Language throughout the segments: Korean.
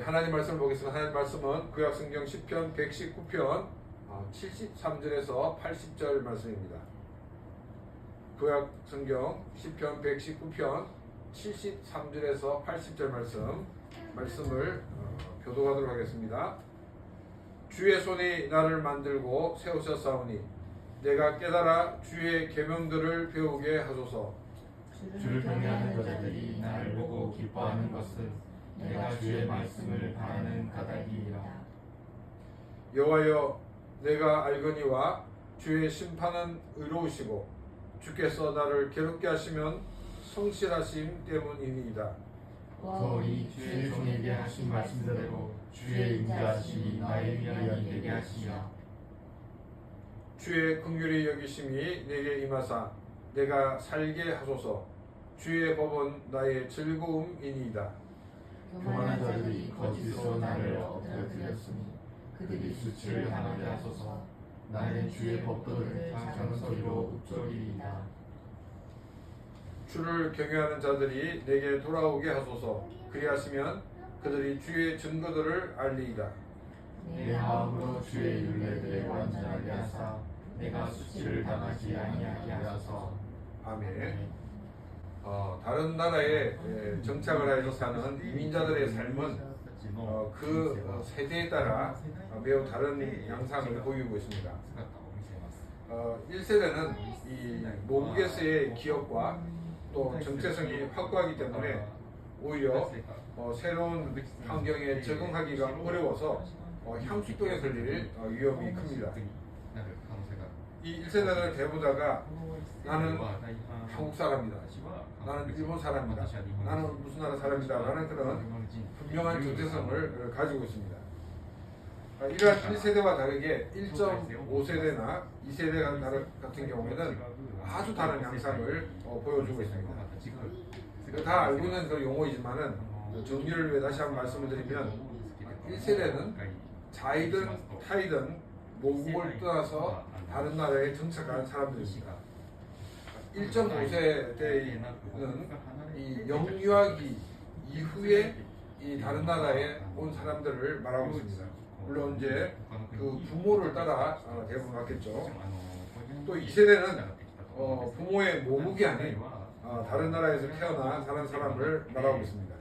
하나님 말씀을 보겠습니다. 하나님 말씀은 구약성경 10편 119편 73절에서 80절 말씀입니다. 구약성경 10편 119편 73절에서 80절 말씀을 교독하도록 하겠습니다. 주의 손이 나를 만들고 세우셨사오니 내가 깨달아 주의 계명들을 배우게 하소서. 주를 경외하는 자들이 나를 보고 기뻐하는 것은 내가 주의 말씀을 바라는 까닭이니라. 여호와여, 내가 알거니와 주의 심판은 의로우시고 주께서 나를 괴롭게 하시면 성실하심 때문이니이다. 거의 주의 종에게 하신 말씀대로 주의 인자하심이 나에 위하여 되게 하시며 주의 긍휼히 여기심이 내게 임하사 내가 살게 하소서. 주의 법은 나의 즐거움이니이다. 교만한 자들이 거짓으로 나를 엎드렸으니 그들이 수치를 당하게 하소서. 나의 주의 법도를 작은 소리로 읊조리이다. 주를 경외하는 자들이 내게 돌아오게 하소서. 그리하시면 그들이 주의 증거들을 알리이다. 내 마음으로 주의 율례들에 완전하게 하사 내가 수치를 당하지 아니하게 하소서. 아멘. 다른 나라에 정착을 해서 사는 이민자들의 삶은 그 세대에 따라 매우 다른 양상을 보이고 있습니다. 1세대는 이 모국에서의 기업과 또 정체성이 확고하기 때문에 오히려 새로운 환경에 적응하기가 어려워서 향수병에 걸릴 위험이 큽니다. 이 1세대를 대보다가 나는 한국 사람이다, 나는 일본 사람이다, 나는 무슨 나라 사람이다 라는 그런 분명한 정체성을 가지고 있습니다. 이러한 1세대와 다르게 1.5세대나 2세대 같은 경우에는 아주 다른 양상을 보여주고 있습니다. 다 알고 있는 그 용어이지만은 정리를 위해 다시 한번 말씀을 드리면 1세대는 자이든 타이든 모국을 떠나서 다른 나라에 정착한 사람들입니다. 1.5세대는 이 영유아기 이후에 이 다른 나라에 온 사람들을 말하고 있습니다. 물론 이제 그 부모를 따라 대부분 갔겠죠. 또 2세대는 부모의 모국이 아닌 다른 나라에서 태어나 사는 사람을 말하고 있습니다.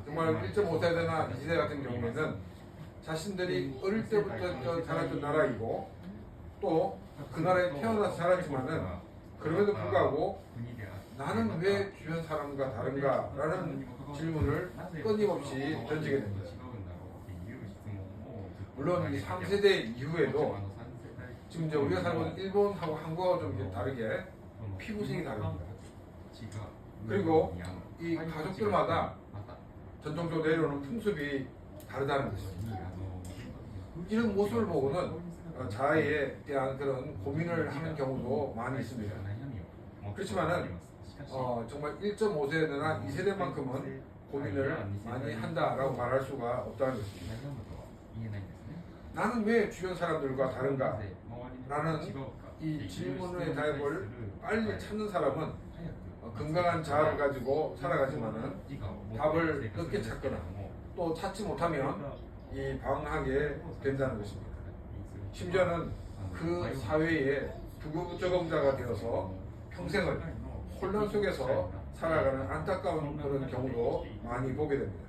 정말 1.5세대나 2세대 같은 경우에는 자신들이 어릴 때부터 자랐던 나라이고 또 그 나라에 태어나서 자랐지만은 그럼에도 불구하고 나는 왜 주변 사람과 다른가? 라는 질문을 끊임없이 던지게 됩니다. 물론 이 3세대 이후에도 지금 이제 우리가 살고 있는 일본하고 한국하고 좀 다르게 피부색이 다릅니다. 그리고 이 가족들마다 전통적으로 내려오는 풍습이 다르다는 것입니다. 이런 모습을 보고는 자아에 대한 그런 고민을 하는 경우도 많이 있습니다. 그렇지만은 정말 1.5세대나 2세대만큼은 고민을 많이 한다라고 말할 수가 없다는 것입니다. 나는 왜 주변 사람들과 다른가? 라는 이 질문의 답을 빨리 찾는 사람은 건강한 자아를 가지고 살아가지만은 답을 늦게 찾거나 또 찾지 못하면 이 방황하게 된다는 것입니다. 심지어는 그 사회의 부적응자가 되어서 평생을 혼란 속에서 살아가는 안타까운 그런 경우도 많이 보게 됩니다.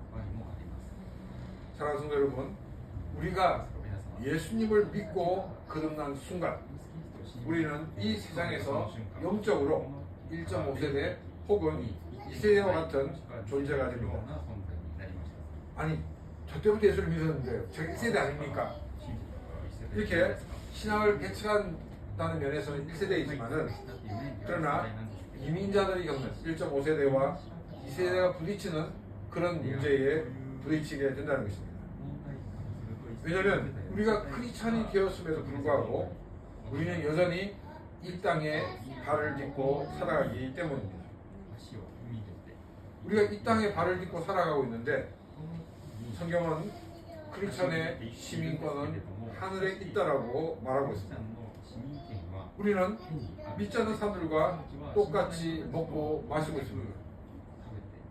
사랑하는 성도 여러분, 우리가 예수님을 믿고 거듭난 순간 우리는 이 세상에서 영적으로 1.5세대 혹은 2세대와 같은 존재가 됩니다. 아니, 저 때부터 예수를 믿었는데 저 1세대 아닙니까? 이렇게 신앙을 배척한다는 면에서는 1세대이지만은 그러나 이민자들이 겪는 1.5세대와 2세대가 부딪히는 그런 문제에 부딪히게 된다는 것입니다. 왜냐하면 우리가 크리스찬이 되었음에도 불구하고 우리는 여전히 이 땅에 발을 딛고 살아가기 때문입니다. 우리가 이 땅에 발을 딛고 살아가고 있는데 성경은 크리스찬의 시민권은 하늘에 있다라고 말하고 있습니다. 우리는 믿지 않는 사람들과 똑같이 먹고 마시고 있습니다.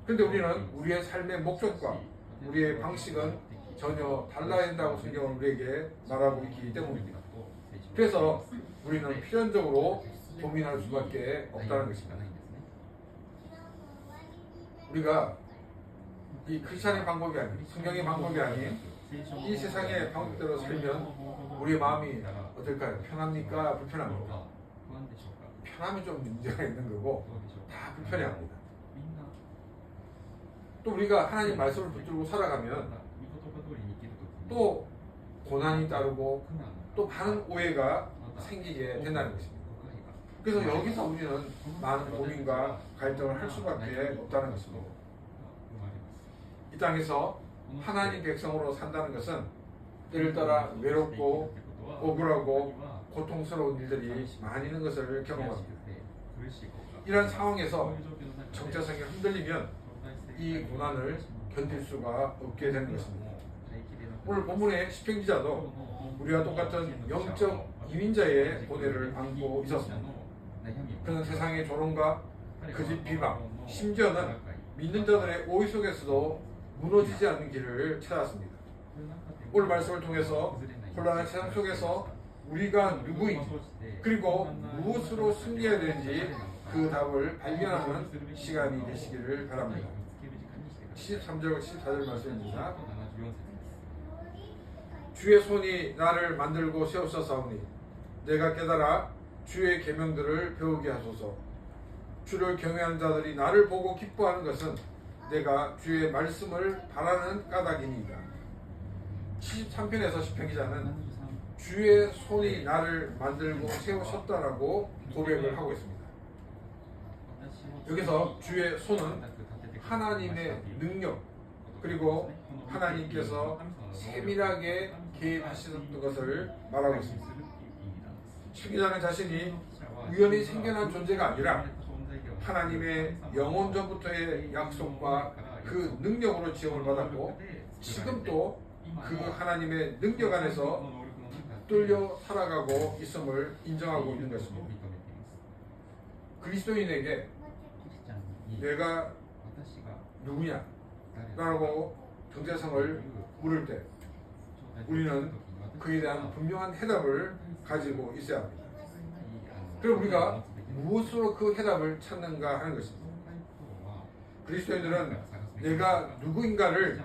그런데 우리는 우리의 삶의 목적과 우리의 방식은 전혀 달라야 된다고 성경은 우리에게 말하고 있기 때문입니다. 그래서 우리는 필연적으로 고민할 수밖에 없다는 것입니다. 우리가 이 크리스천의 방법이 아닌, 성경의 방법이 아닌 이 세상의 방법대로 살면 우리의 마음이 어떨까요? 편합니까? 불편합니까? 편함이 좀 문제가 있는 거고 다 불편해합니다. 또 우리가 하나님 말씀을 붙들고 살아가면 또 고난이 따르고 또 많은 오해가 생기게 된다는 것입니다. 그래서 여기서 우리는 많은 고민과 갈등을 할 수밖에 없다는 것입니다. 이 땅에서 하나님 백성으로 산다는 것은 때를 따라 외롭고 억울하고 고통스러운 일들이 많이 있는 것을 경험합니다. 이런 상황에서 정체성이 흔들리면 이 고난을 견딜 수가 없게 되는 것입니다. 오늘 본문의 시편 기자도 우리와 똑같은 영적 이민자의 고뇌를 안고 있었습니다. 그는 세상의 조롱과 거짓 비방, 심지어는 믿는 자들의 오해 속에서도 무너지지 않는 길을 찾았습니다. 오늘 말씀을 통해서 혼란한 세상 속에서 우리가 누구인지 그리고 무엇으로 승리해야 되는지 그 답을 발견하는 시간이 되시기를 바랍니다. 73절 74절 말씀입니다. 주의 손이 나를 만들고 세우셨사오니 내가 깨달아 주의 계명들을 배우게 하소서. 주를 경외하는 자들이 나를 보고 기뻐하는 것은 내가 주의 말씀을 바라는 까닭이니이다. 73편에서 시편 기자는 주의 손이 나를 만들고 세우셨다라고 고백을 하고 있습니다. 여기서 주의 손은 하나님의 능력 그리고 하나님께서 세밀하게 개입하셨던 것을 말하고 있습니다. 시편 기자는 자신이 우연히 생겨난 존재가 아니라 하나님의 영원 전부터의 약속과 그 능력으로 지음을 받았고 지금도 그 하나님의 능력 안에서 붙들려 살아가고 있음을 인정하고 있는 것입니다. 그리스도인에게 내가 누구냐? 라고 정체성을 물을 때 우리는 그에 대한 분명한 해답을 가지고 있어야 합니다. 그럼 우리가 무엇으로 그 해답을 찾는가 하는 것입니다. 그리스도인들은 내가 누구인가를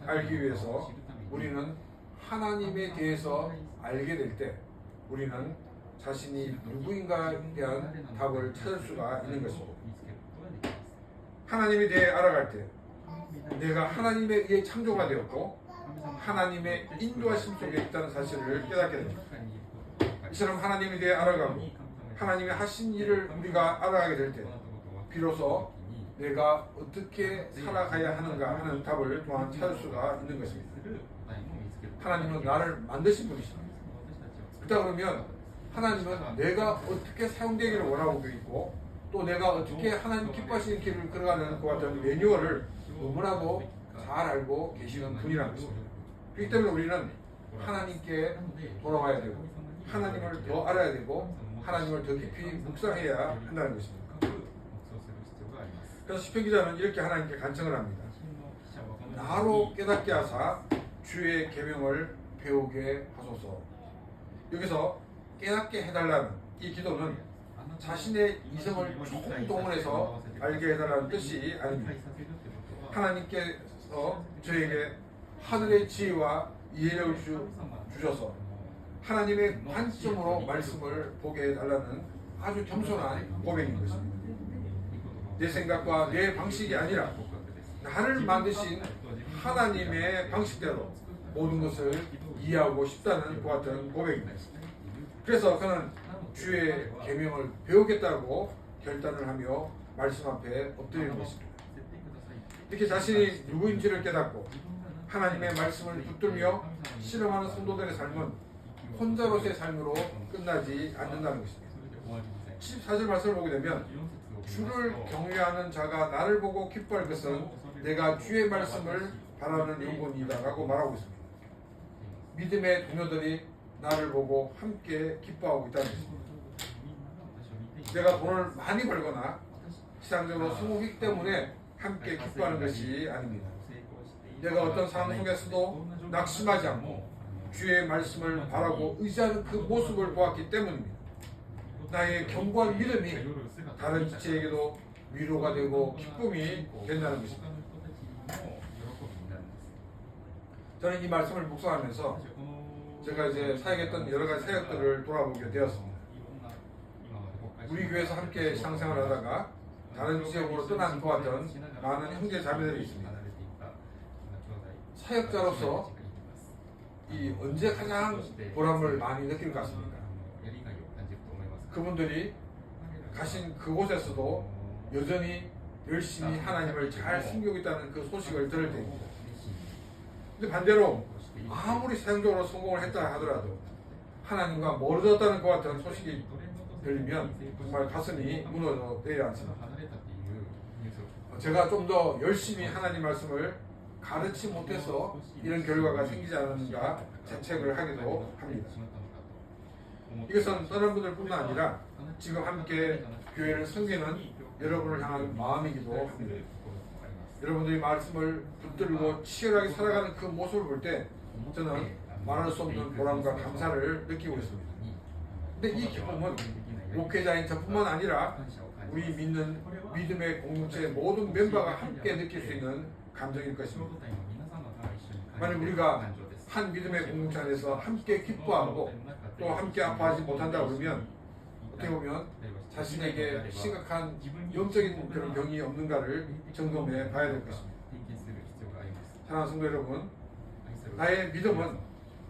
알기 위해서 우리는 하나님에 대해서 알게 될 때 우리는 자신이 누구인가에 대한 답을 찾을 수가 있는 것입니다. 하나님에 대해 알아갈 때 내가 하나님에 의해 창조가 되었고 하나님의 인도하심 속에 있다는 사실을 깨닫게 됩니다. 이처럼 하나님에 대해 알아가고 하나님의 하신 일을 우리가 알아가게 될 때 비로소 내가 어떻게 살아가야 하는가 하는 답을 또한 찾을 수가 있는 것입니다. 하나님은 나를 만드신 분이십니다. 그렇다 그러면 하나님은 내가 어떻게 사용되기를 원하고 있고 또 내가 어떻게 하나님 기뻐하시는 길을 걸어가는 것 같은 매뉴얼을 너무나도 잘 알고 계시는 분이라는 것입니다. 그렇기 때문에 우리는 하나님께 돌아와야 되고 하나님을 더 알아야 되고 하나님을 더 깊이 묵상해야 한다는 것입니다. 그래서 시편 기자는 이렇게 하나님께 간청을 합니다. 나로 깨닫게 하사 주의 계명을 배우게 하소서. 여기서 깨닫게 해달라는 이 기도는 자신의 이성을 조금 동원해서 알게 해달라는 뜻이 아닙니다. 하나님께서 저에게 하늘의 지혜와 이해력을 주셔서 하나님의 관점으로 말씀을 보게 해달라는 아주 겸손한 고백인 것입니다. 내 생각과 내 방식이 아니라 나를 만드신 하나님의 방식대로 모든 것을 이해하고 싶다는 그 같은 고백입니다. 그래서 그는 주의 계명을 배우겠다고 결단을 하며 말씀 앞에 엎드리는 것입니다. 이렇게 자신이 누구인지를 깨닫고 하나님의 말씀을 붙들며 실험하는 성도들의 삶은 혼자로서의 삶으로 끝나지 않는다는 것입니다. 14절 말씀을 보게 되면 주를 경외하는 자가 나를 보고 기뻐할 것은 내가 주의 말씀을 바라는 영혼이다 라고 말하고 있습니다. 믿음의 동료들이 나를 보고 함께 기뻐하고 있다는 것입니다. 내가 돈을 많이 벌거나 시장적으로 성공했기 때문에 함께 기뻐하는 것이 아닙니다. 내가 어떤 상황 속에서도 낙심하지 않고 주의 말씀을 바라고 의지하는 그 모습을 보았기 때문입니다. 나의 견고한 믿음이 다른 지체에게도 위로가 되고 기쁨이 된다는 것입니다. 저는 이 말씀을 묵상하면서 제가 이제 사역했던 여러 가지 사역들을 돌아보게 되었습니다. 우리 교회에서 함께 상생을 하다가 다른 지역으로 떠난 도왔던 많은 형제 자매들이 있습니다. 사역자로서 이 언제 가장 보람을 많이 느낄 것 같습니까? 그분들이 가신 그곳에서도 여전히 열심히 하나님을 잘 섬기고 있다는 그 소식을 들을 때입니다. 근데 반대로 아무리 사역적으로 성공을 했다 하더라도 하나님과 멀어졌다는 것 같은 소식이 들리면 정말 가슴이 무너져 내려 앉습니다. 제가 좀 더 열심히 하나님 말씀을 가르치 못해서 이런 결과가 생기지 않았는가 자책을 하기도 합니다. 이것은 다른 분들뿐만 아니라 지금 함께 교회를 섬기는 여러분을 향한 마음이기도 합니다. 여러분들이 말씀을 붙들고 치열하게 살아가는 그 모습을 볼 때 저는 말할 수 없는 보람과 감사를 느끼고 있습니다. 근데 이 기쁨은 목회자인 저뿐만 아니라 우리 믿는 믿음의 공동체의 모든 멤버가 함께 느낄 수 있는 감정일 것입니다. 만약 우리가 한 믿음의 공동체 안에서 함께 기뻐하고 또 함께 아파하지 못한다 그러면 어떻게 보면 자신에게 심각한 영적인 그런 병이 없는가를 점검해 봐야 될 것입니다. 사랑하는 성도 여러분, 나의 믿음은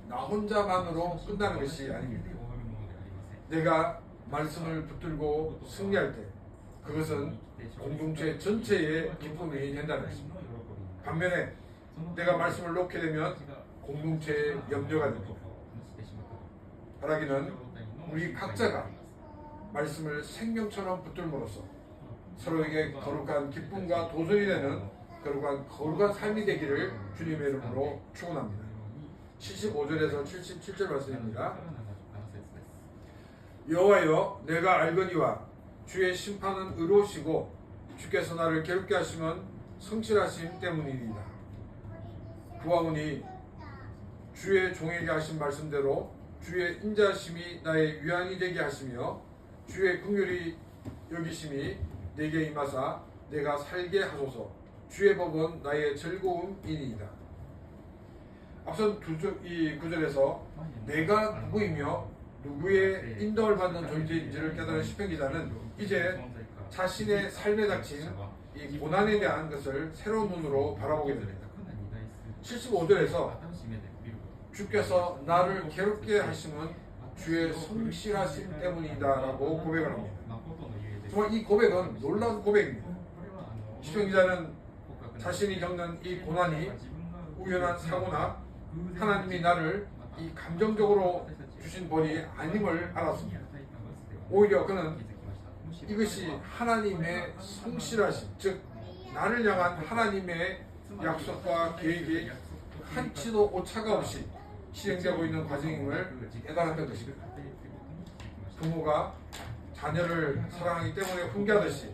나 혼자만으로 끝나는 것이 아닙니다. 내가 말씀을 붙들고 승리할 때 그것은 공동체 전체의 기쁨이 된다는 것입니다. 반면에 내가 말씀을 놓게 되면 공동체의 염려가 됩니다. 바라기는 우리 각자가 말씀을 생명처럼 붙들므로써 서로에게 거룩한 기쁨과 도전이 되는 거룩한 삶이 되기를 주님의 이름으로 축원합니다. 75절에서 77절 말씀입니다. 여호와여, 내가 알거니와 주의 심판은 의로우시고 주께서 나를 괴롭게 하시면 성실하심 때문이니이다. 구하오니 주의 종에게 하신 말씀대로 주의 인자하심이 나의 위안이 되게 하시며 주의 긍휼이 여기심이 내게 임하사 내가 살게 하소서. 주의 법은 나의 즐거움이니이다. 앞선 이 구절에서 내가 누구이며 누구의 인도를 받는 존재인지를 깨달은 시편 기자는 이제 자신의 삶에 닥친 이 고난에 대한 것을 새로운 눈으로 바라보게 됩니다. 75절에서 주께서 나를 괴롭게 하심은 주의 성실하심 때문이다라고 고백을 합니다. 정말 이 고백은 놀라운 고백입니다. 시편 기자는 자신이 겪는 이 고난이 우연한 사고나 하나님이 나를 이 감정적으로 주신 벌이 아님을 알았습니다. 오히려 그는 이것이 하나님의 성실하심, 즉 나를 향한 하나님의 약속과 계획이 한치도 오차가 없이 실행되고 있는 과정임을 깨달았던 것입니다. 부모가 자녀를 사랑하기 때문에 훈계하듯이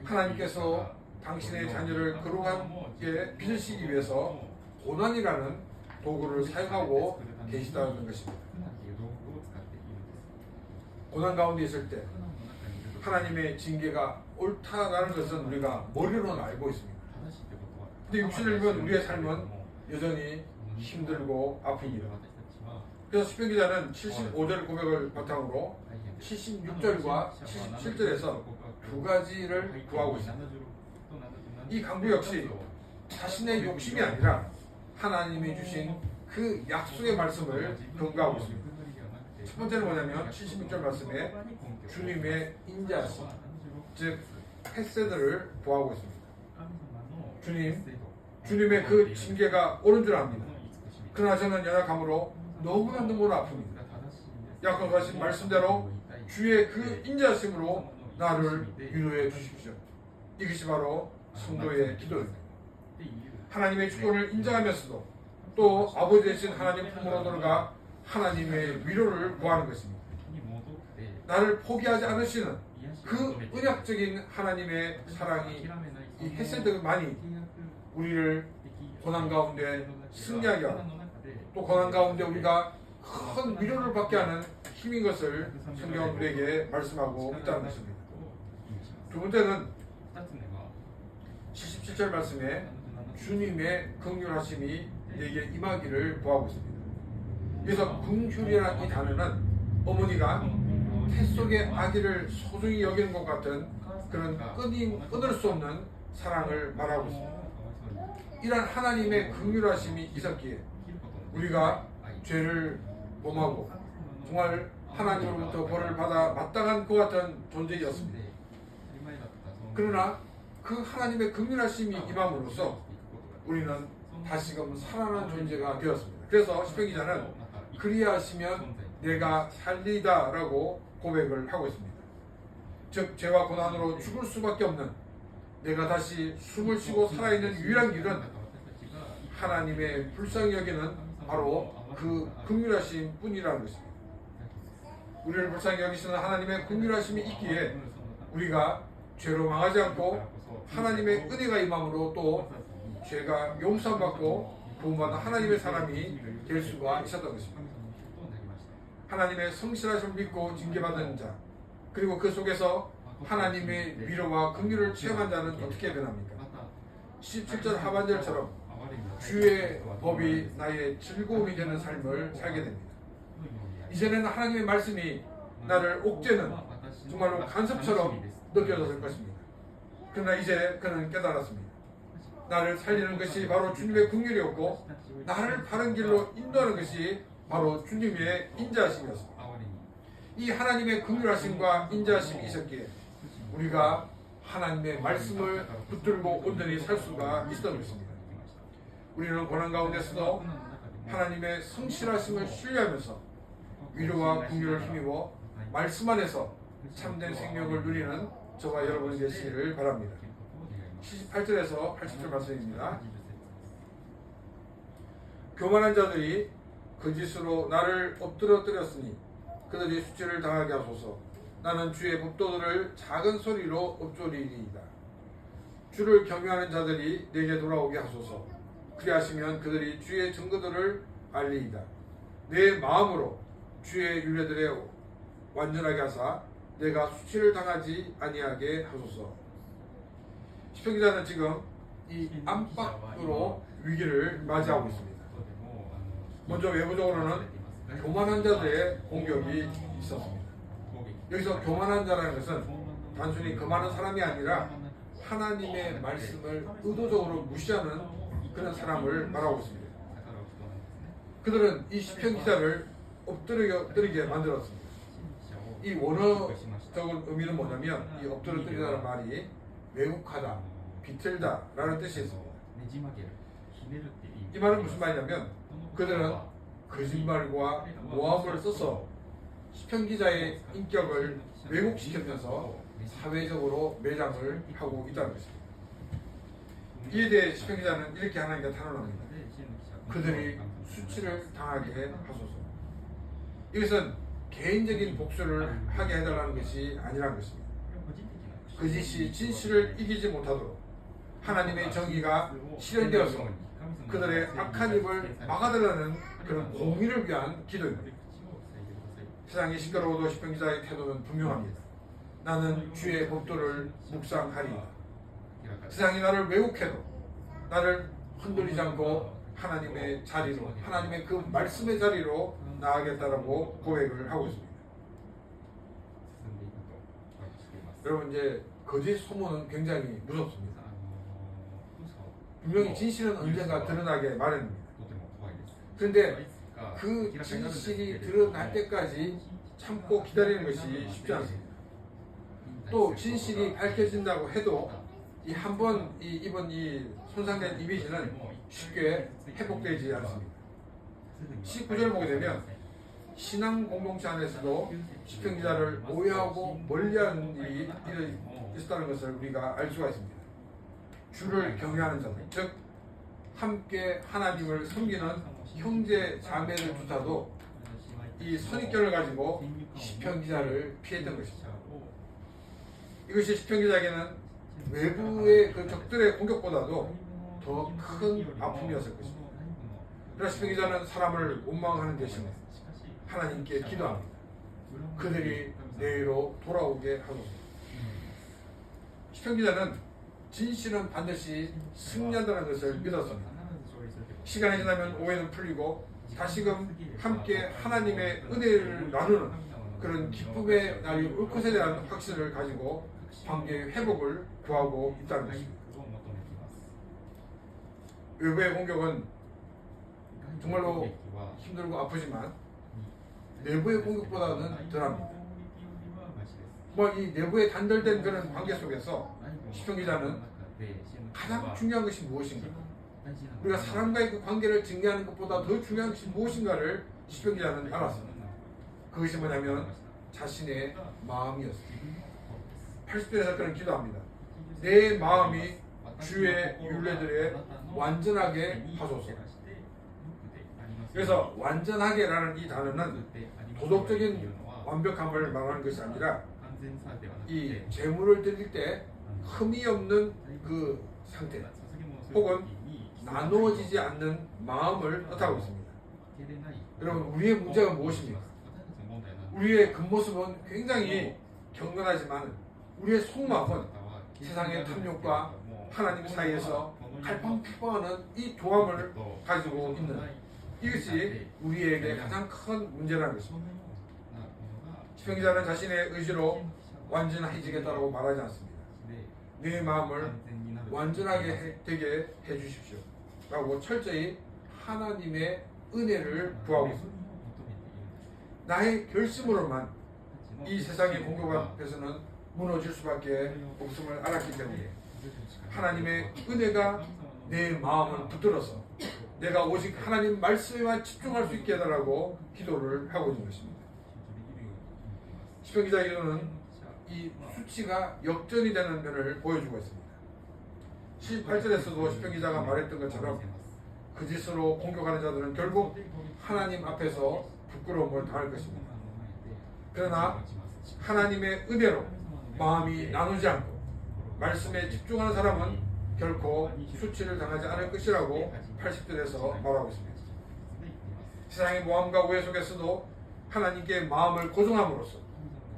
하나님께서 당신의 자녀를 거룩하게 빚으시기 위해서 고난이라는 도구를 사용하고 계시다는 것입니다. 고난 가운데 있을 때 하나님의 징계가 옳다라는 것은 우리가 머리로는 알고 있습니다. 근데 육신을 보면 우리의 삶은 여전히 힘들고 아픕니다. 그래서 시편 기자는 75절 고백을 바탕으로 76절과 77절에서 두 가지를 구하고 있습니다. 이 강구 역시 자신의 욕심이 아니라 하나님이 주신 그 약속의 말씀을 근거하고 있습니다. 첫 번째는 뭐냐면 76절 말씀에 주님의 인자하심, 즉 헤세드를 구하고 있습니다. 주님의 그 징계가 옳은 줄 압니다. 그러나 저는 연약함으로 너무나 아픕니다. 약속하신 말씀대로 주의 그 인자하심으로 나를 위로해 주십시오. 이것이 바로 성도의 기도입니다. 하나님의 주권을 인정하면서도 또 아버지 되신 하나님 품으로 들어가 하나님의 위로를 구하는 것입니다. 나를 포기하지 않으시는 그 언약적인 하나님의 사랑이 이 헤세드만이 우리를 고난 가운데 승리하게 하고 또 고난 가운데 우리가 큰 위로를 받게 하는 힘인 것을 성경은 우리에게 말씀하고 있다는 것입니다. 두 번째는 77절 말씀에 주님의 긍휼하심이 내게 임하기를 구하고 있습니다. 그래서 긍휼이라는 이 단어는 어머니가 태 속의 아기를 소중히 여기는 것 같은 그런 끊을 수 없는 사랑을 말하고 있습니다. 이런 하나님의 긍휼하심이 있었기에 우리가 죄를 범하고 정말 하나님으로부터 벌을 받아 마땅한 것 같은 존재였습니다. 그러나 그 하나님의 긍휼하심이 임함으로써 우리는 다시금 살아나는 존재가 되었습니다. 그래서 시편 기자는 그리하시면 내가 살리다라고 고백을 하고 있습니다. 즉 죄와 고난으로 죽을 수밖에 없는 내가 다시 숨을 쉬고 살아있는 유일한 길은 하나님의 불쌍히 여기는 바로 그 긍휼하심 뿐이라는 것입니다. 우리를 불쌍히 여기시는 하나님의 긍휼하심이 있기에 우리가 죄로 망하지 않고 하나님의 은혜가 임함으로 또 죄가 용서받고 구원받는 하나님의 사람이 될 수가 있었던 것입니다. 하나님의 성실하심을 믿고 징계받은 자 그리고 그 속에서 하나님의 위로와 긍휼을 체험한 자는 어떻게 변합니까? 17절 하반절처럼 주의 법이 나의 즐거움이 되는 삶을 살게 됩니다. 이제는 하나님의 말씀이 나를 옥죄는 정말로 간섭처럼 느껴졌을 것입니다. 그러나 이제 그는 깨달았습니다. 나를 살리는 것이 바로 주님의 긍휼이었고 나를 바른 길로 인도하는 것이 바로 주님의 인자하심이었습니다. 이 하나님의 긍휼하심과 인자하심이 있었기에 우리가 하나님의 말씀을 붙들고 온전히 살 수가 있었던 것입니다. 우리는 고난 가운데서도 하나님의 성실하심을 신뢰하면서 위로와 긍휼을 힘입어 말씀 안에서 참된 생명을 누리는 저와 여러분이 되시기를 바랍니다. 78절에서 80절 말씀입니다. 교만한 자들이 거짓으로 나를 엎드러뜨렸으니 그들이 수치를 당하게 하소서. 나는 주의 법도들을 작은 소리로 읊조리리이다. 주를 경외하는 자들이 내게 돌아오게 하소서. 그리하시면 그들이 주의 증거들을 알리이다. 내 마음으로 주의 윤례들에 완전하게 하사 내가 수치를 당하지 아니하게 하소서. 시편 기자는 지금 이 안팎으로 위기를 맞이하고 있습니다. 먼저 외부적으로는 교만한 자들의 공격이 있었습니다. 여기서 교만한 자라는 것은 단순히 거만한 사람이 아니라 하나님의 말씀을 의도적으로 무시하는 그런 사람을 말하고 있습니다. 그들은 이 시편 기자를 엎드리게 만들었습니다. 이 원어적인 의미는 뭐냐면 이 엎드려뜨리다는 말이 왜곡하다, 비틀다라는 뜻이 있습니다. 이 말은 무슨 말이냐면 그들은 거짓말과 모함을 써서 시편 기자의 인격을 왜곡시키면서 사회적으로 매장을 하고 있다는 것입니다. 이에 대해 시편 기자는 이렇게 하나님께 탄원합니다. 그들이 수치를 당하게 하소서. 이것은 개인적인 복수를 하게 해달라는 것이 아니라는 것입니다. 거짓이 진실을 이기지 못하도록 하나님의 정의가 실현되어서 그들의 악한 입을 막아달라는 그런 공의를 위한 기도입니다. 세상이 시끄러워도 시편 기자의 태도는 분명합니다. 나는 주의 법도를 묵상하리이다. 세상이 나를 왜곡해도 나를 흔들리지 않고 하나님의 자리로, 하나님의 그 말씀의 자리로 나아가겠다라고 고백을 하고 있습니다. 여러분, 이제 거짓 소문은 굉장히 무섭습니다. 분명히 진실은 언젠가 드러나게 마련입니다. 그런데 그 진실이 드러날 때까지 참고 기다리는 것이 쉽지 않습니다. 또 진실이 밝혀진다고 해도 이 한 번 입은 이 손상된 이미지는 쉽게 회복되지 않습니다. 19절 보게 되면 신앙 공동체 안에서도 시편 기자를 오해하고 멀리하는 일이 있었다는 것을 우리가 알 수가 있습니다. 주를 경외하는 자들, 즉 함께 하나님을 섬기는 형제 자매를 조차도 이 선입견을 가지고 시편 기자를 피했던 것입니다. 이것이 시편 기자에게는 외부의 그 적들의 공격보다도 더 큰 아픔이었을 것입니다. 그러나 시편 기자는 사람을 원망하는 대신에 하나님께 기도합니다. 그들이 내일로 돌아오게 하소서. 시편 기자는 진실은 반드시 승리한다는 것을 믿었습니다. 시간이 지나면 오해는 풀리고 다시금 함께 하나님의 은혜를 나누는 그런 기쁨의 날이 올 것에 대한 확신을 가지고 관계의 회복을 구하고 있다는 것입니다. 외부의 공격은 정말로 힘들고 아프지만 내부의 공격보다는 덜합니다. 이 내부의 단절된 그런 관계 속에서 시편 기자는 가장 중요한 것이 무엇인가? 우리가 사람과의 그 관계를 증명하는 것보다 더 중요한 것이 무엇인가를 시편 기자는 알았습니다. 그것이 뭐냐면 자신의 마음이었습니다. 80절에서 그는 기도합니다. 내 마음이 주의 율례들에 완전하게 하소서. 그래서 완전하게라는 이 단어는 도덕적인 완벽함을 말하는 것이 아니라 이 재물을 드릴 때 흠이 없는 그 상태 혹은 나누어지지 않는 마음을 뜻하고 있습니다. 여러분, 우리의 문제가 무엇입니까? 우리의 겉모습은 굉장히 경건하지만 우리의 속마음은 세상의 탐욕과 하나님 사이에서 갈팡질팡하는 이 조함을 가지고 있는 이것이 우리에게 가장 큰 문제라는 것입니다. 시편 기자는 자신의 의지로 완전해지겠다고 말하지 않습니다. 내 마음을 완전하게 되게 해주십시오 라고 철저히 하나님의 은혜를 구하고 있습니다. 나의 결심으로만 이 세상의 공격 앞에서는 무너질 수밖에 없음을 알았기 때문에 하나님의 은혜가 내 마음을 붙들어서 내가 오직 하나님 말씀에만 집중할 수 있게 해달라고 기도를 하고 있는 것입니다. 시편 기자의 기도는 이 수치가 역전이 되는 면을 보여주고 있습니다. 18절에서도 시편 기자가 말했던 것처럼 거짓으로 공격하는 자들은 결국 하나님 앞에서 부끄러움을 당할 것입니다. 그러나 하나님의 은혜로 마음이 나누지 않고 말씀에 집중하는 사람은 결코 수치를 당하지 않을 것이라고 80절에서 말하고 있습니다. 세상의 모함과 오해 속에서도 하나님께 마음을 고정함으로써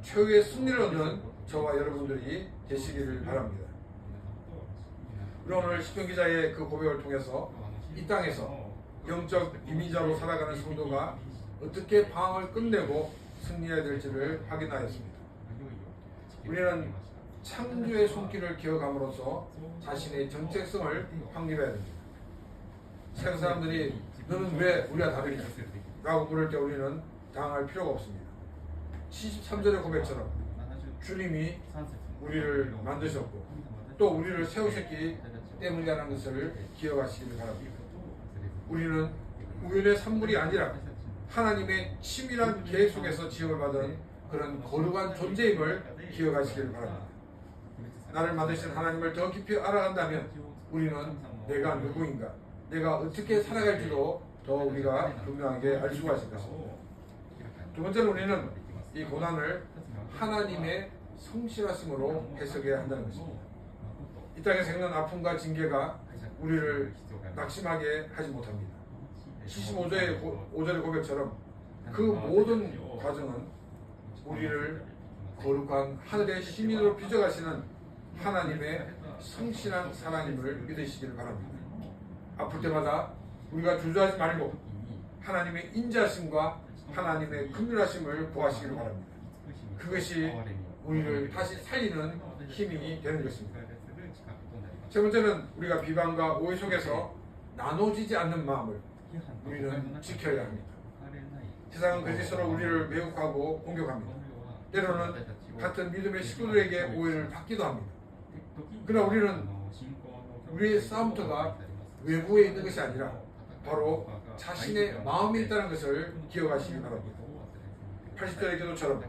최후의 승리를 얻는 저와 여러분들이 되시기를 바랍니다. 우리 오늘 시편 기자의 그 고백을 통해서 이 땅에서 영적 이민자로 살아가는 성도가 어떻게 방황을 끝내고 승리해야 될지를 확인하였습니다. 우리는 창조의 손길을 기억함으로써 자신의 정체성을 확립해야 됩니다. 세상 사람들이 너는 왜 우리와 다르냐? 라고 물을 때 우리는 당할 필요가 없습니다. 73절의 고백처럼 주님이 우리를 만드셨고 또 우리를 세우셨기 때문이라는 것을 기억하시길 바랍니다. 우리는 우연의 산물이 아니라 하나님의 치밀한 계획 속에서 지음을 받은 그런 거룩한 존재임을 기억하시길 바랍니다. 나를 만드신 하나님을 더 깊이 알아간다면 우리는 내가 누구인가, 내가 어떻게 살아갈지도 더 우리가 분명하게 알 수가 있을 것입니다. 두 번째로 우리는 이 고난을 하나님의 성실하심으로 해석해야 한다는 것입니다. 이 땅에서 겪는 아픔과 징계가 우리를 낙심하게 하지 못합니다. 75절의 고백처럼 그 모든 과정은 우리를 거룩한 하늘의 시민으로 빚어가시는 하나님의 성실한 사랑임을 믿으시기를 바랍니다. 아플 때마다 우리가 주저하지 말고 하나님의 인자하심과 하나님의 긍휼하심을 구하시기를 바랍니다. 그것이 우리를 다시 살리는 힘이 되는 것입니다. 세 번째는 우리가 비방과 오해 속에서 나눠지지 않는 마음을 우리는 지켜야 합니다. 세상은 거짓으로 우리를 매혹하고 공격합니다. 때로는 같은 믿음의 식구들에게 오해를 받기도 합니다. 그러나 우리는 우리의 싸움터가 외부에 있는 것이 아니라 바로 자신의 마음에 있다는 것을 기억하시기 바랍니다. 80절의 기도처럼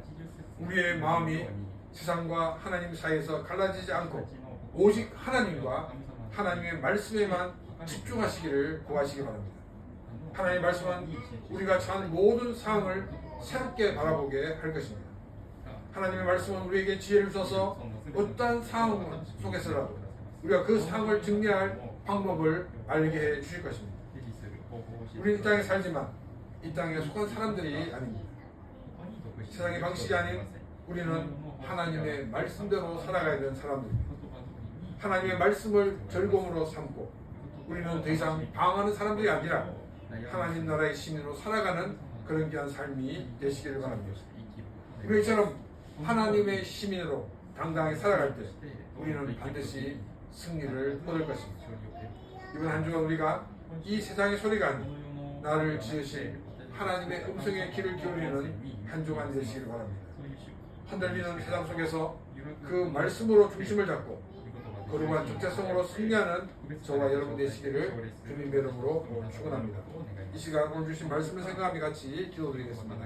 우리의 마음이 세상과 하나님 사이에서 갈라지지 않고 오직 하나님과 하나님의 말씀에만 집중하시기를 구하시기 바랍니다. 하나님의 말씀은 우리가 처한 모든 상황을 새롭게 바라보게 할 것입니다. 하나님의 말씀은 우리에게 지혜를 주셔서 어떠한 상황 속에서라도 우리가 그 상황을 정리할 방법을 알게 해 주실 것입니다. 우리는 이 땅에 살지만 이 땅에 속한 사람들이 아닙니다. 세상의 방식이 아닌 우리는 하나님의 말씀대로 살아가야 되는 사람들입니다. 하나님의 말씀을 즐거움으로 삼고 우리는 더 이상 방황하는 사람들이 아니라 하나님 나라의 시민으로 살아가는 그런 귀한 삶이 되시기를 바랍니다. 우리처럼 하나님의 시민으로 당당하게 살아갈 때 우리는 반드시 승리를 얻을 것입니다. 이번 한 주간 우리가 이 세상의 소리가 아닌 나를 지으신 하나님의 음성의 귀를 기울이는 한 주간 되시기를 바랍니다. 흔들리는 세상 속에서 그 말씀으로 중심을 잡고 거룩한 정체성으로 승리하는 저와 여러분 되시기를 주님의 이름으로 축원합니다. 이 시간 오늘 주신 말씀을 생각하며 같이 기도드리겠습니다.